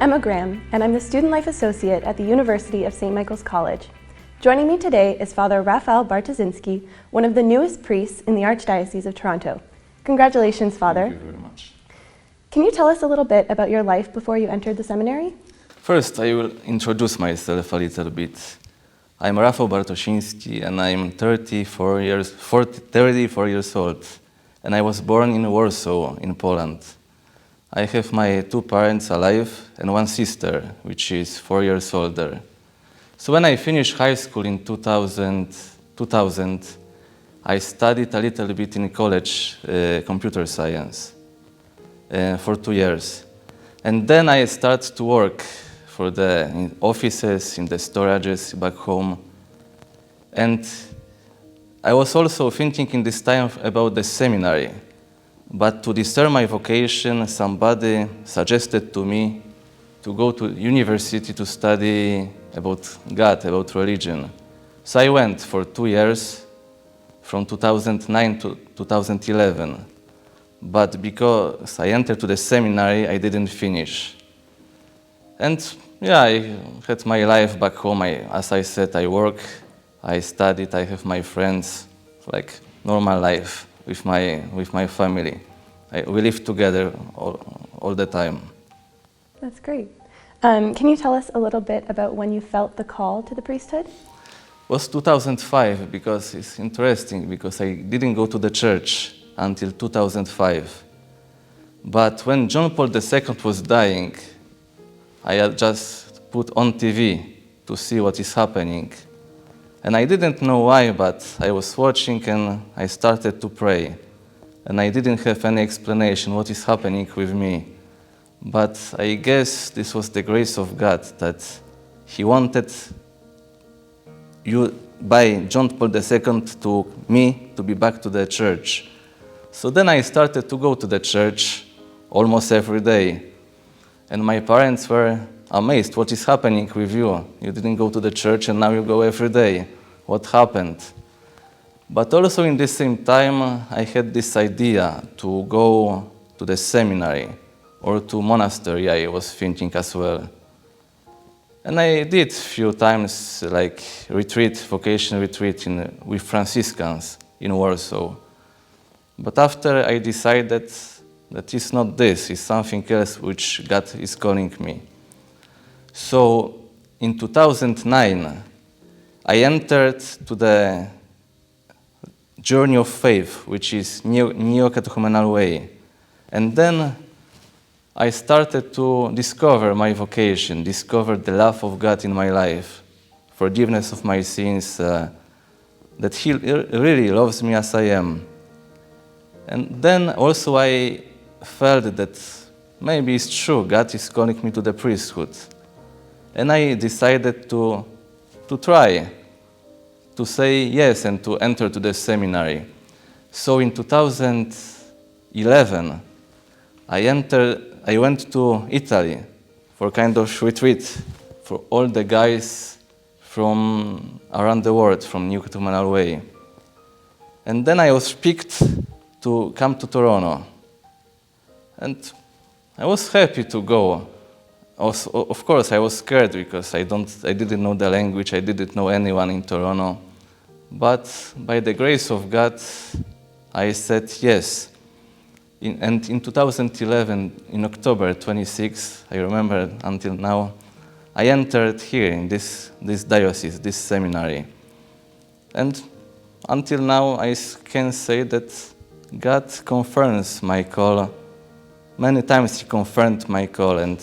Emma Graham, and I'm the Student Life Associate at the University of St. Michael's College. Joining me today is Father Rafal Bartosinski, one of the newest priests in the Archdiocese of Toronto. Congratulations, Father. Thank you very much. Can you tell us a little bit about your life before you entered the seminary? First, I will introduce myself a little bit. I'm Rafal Bartosinski, and I'm 34 years old, and I was born in Warsaw, in Poland. I have my two parents alive and one sister, which is 4 years older. So when I finished high school in 2000, I studied a little bit in college, computer science, for 2 years. And then I started to work for the offices, in the storages back home. And I was also thinking in this time about the seminary. But to discern my vocation, somebody suggested to me to go to university to study about God, about religion. So I went for 2 years, from 2009 to 2011. But because I entered to the seminary, I didn't finish. And yeah, I had my life back home. As I said, I work, I studied, I have my friends, like normal life with my family. We live together all the time. That's great. Can you tell us a little bit about when you felt the call to the priesthood? It was 2005, because it's interesting, because I didn't go to the church until 2005. But when John Paul II was dying, I had just put on TV to see what is happening. And I didn't know why, but I was watching and I started to pray. And I didn't have any explanation what is happening with me. But I guess this was the grace of God, that He wanted by John Paul II to me to be back to the church. So then I started to go to the church almost every day. And my parents were amazed, what is happening with you? You didn't go to the church and now you go every day. What happened? But also in the same time, I had this idea to go to the seminary or to monastery, I was thinking as well. And I did a few times, like vocation retreat with Franciscans in Warsaw. But after I decided that it's not this, it's something else which God is calling me. So in 2009, I entered to the journey of faith, which is neo-catechumenal way. And then I started to discover my vocation, discover the love of God in my life, forgiveness of my sins, that He really loves me as I am. And then also I felt that maybe it's true, God is calling me to the priesthood. And I decided to try, to say yes and to enter to the seminary. So in 2011, I went to Italy for kind of retreat for all the guys from around the world, from New Catechumenal Way. And then I was picked to come to Toronto. And I was happy to go. Also, of course, I was scared because I didn't know the language, I didn't know anyone in Toronto. But by the grace of God, I said yes. And in 2011, in October 26, I remember until now, I entered here in this diocese, this seminary. And until now, I can say that God confirms my call. Many times He confirmed my call, and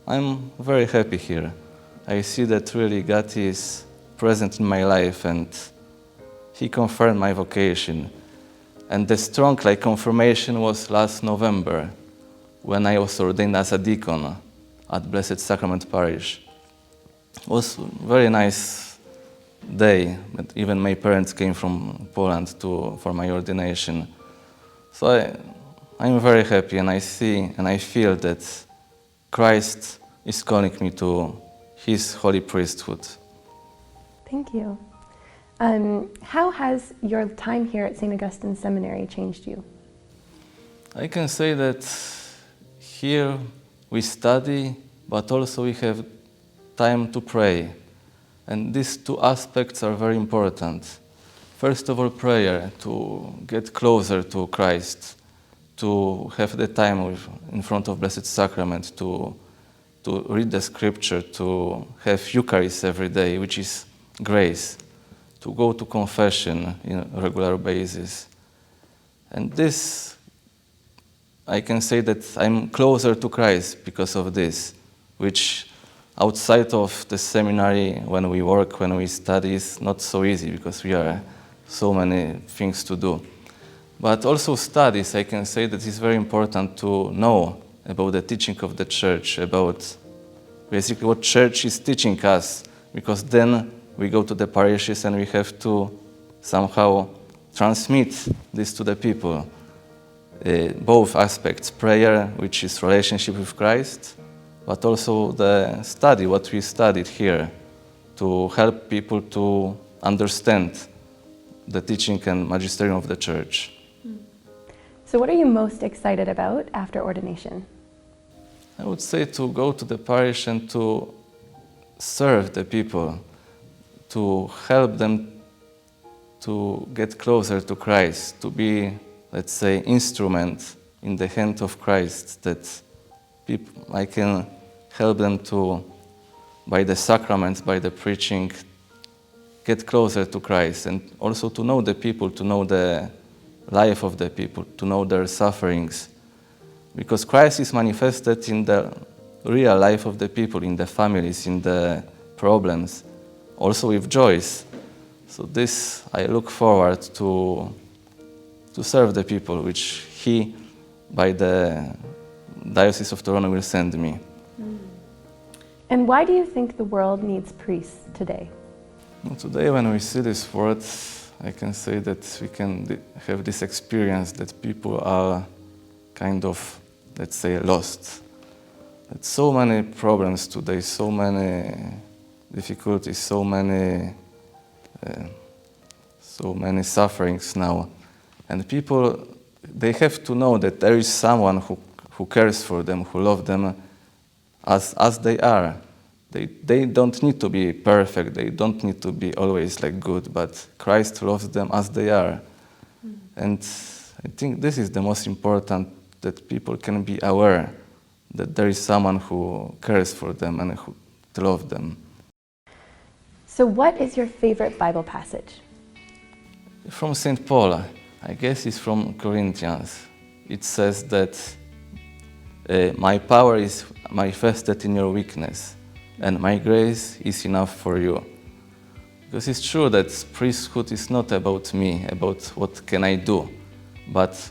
I'm very happy here. I see that really God is present in my life, and He confirmed my vocation. And the strong confirmation was last November, when I was ordained as a deacon at Blessed Sacrament Parish. It was a very nice day, but even my parents came from Poland for my ordination. So I'm very happy, and I see and I feel that Christ is calling me to His holy priesthood. Thank you. How has your time here at St. Augustine Seminary changed you? I can say that here we study, but also we have time to pray. And these two aspects are very important. First of all, prayer, to get closer to Christ, to have the time in front of Blessed Sacrament, to read the Scripture, to have Eucharist every day, which is grace, to go to confession on a regular basis. And this, I can say that I'm closer to Christ because of this, which outside of the seminary, when we work, when we study, is not so easy because we are so many things to do. But also studies, I can say that it's very important to know about the teaching of the Church, about basically what Church is teaching us, because then we go to the parishes and we have to somehow transmit this to the people. Both aspects, prayer, which is relationship with Christ, but also the study, what we studied here, to help people to understand the teaching and magisterium of the Church. So what are you most excited about after ordination? I would say to go to the parish and to serve the people, to help them to get closer to Christ, to be, let's say, instrument in the hand of Christ, that I can help them to, by the sacraments, by the preaching, get closer to Christ, and also to know the people, to know the life of the people, to know their sufferings. Because Christ is manifested in the real life of the people, in the families, in the problems, also with joys. So this, I look forward to serve the people, which He, by the Diocese of Toronto, will send me. And why do you think the world needs priests today? Well, today, when we see this word, I can say that we can have this experience that people are kind of, let's say, lost. That so many problems today, so many difficulties, so many sufferings now. And people, they have to know that there is someone who cares for them, who loves them as they are. They don't need to be perfect, they don't need to be always like good, but Christ loves them as they are. And I think this is the most important, that people can be aware that there is someone who cares for them and who loves them. So what is your favorite Bible passage? From St. Paul, I guess it's from Corinthians. It says that my power is manifested in your weakness, and my grace is enough for you. Because it's true that priesthood is not about me, about what can I do, but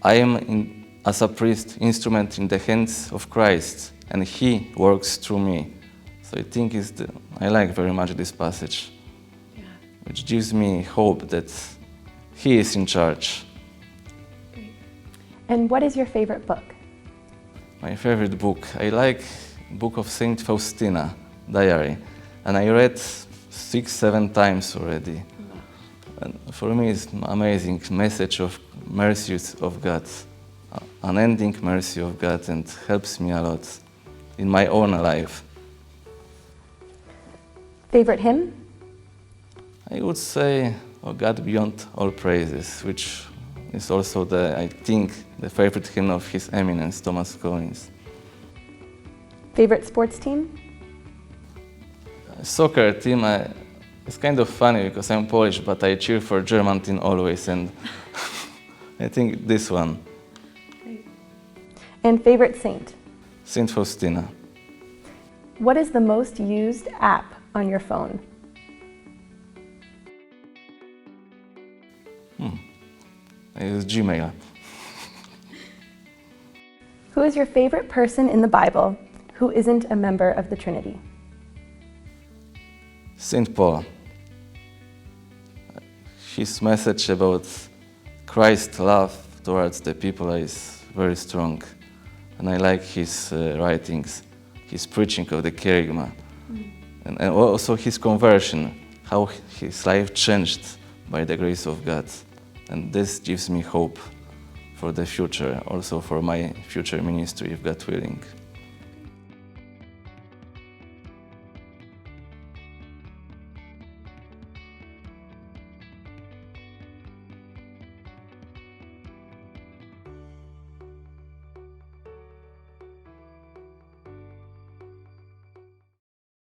I am, as a priest, instrument in the hands of Christ, and He works through me. So I think I like very much this passage, which gives me hope that He is in charge. And what is your favorite book? My favorite book, I like book of Saint Faustina, Diary, and I read 6-7 times already. And for me, it's amazing message of mercy of God, unending mercy of God, and helps me a lot in my own life. Favorite hymn? I would say, "O God beyond all praises," which is also I think, the favorite hymn of His Eminence, Thomas Collins. Favorite sports team? Soccer team, it's kind of funny because I'm Polish, but I cheer for German team always, and I think this one. And favorite saint? Saint Faustina. What is the most used app on your phone? I use Gmail. Who is your favorite person in the Bible who isn't a member of the Trinity? Saint Paul. His message about Christ's love towards the people is very strong. And I like his writings, his preaching of the Kerygma, and also his conversion, how his life changed by the grace of God. And this gives me hope for the future, also for my future ministry, if God willing.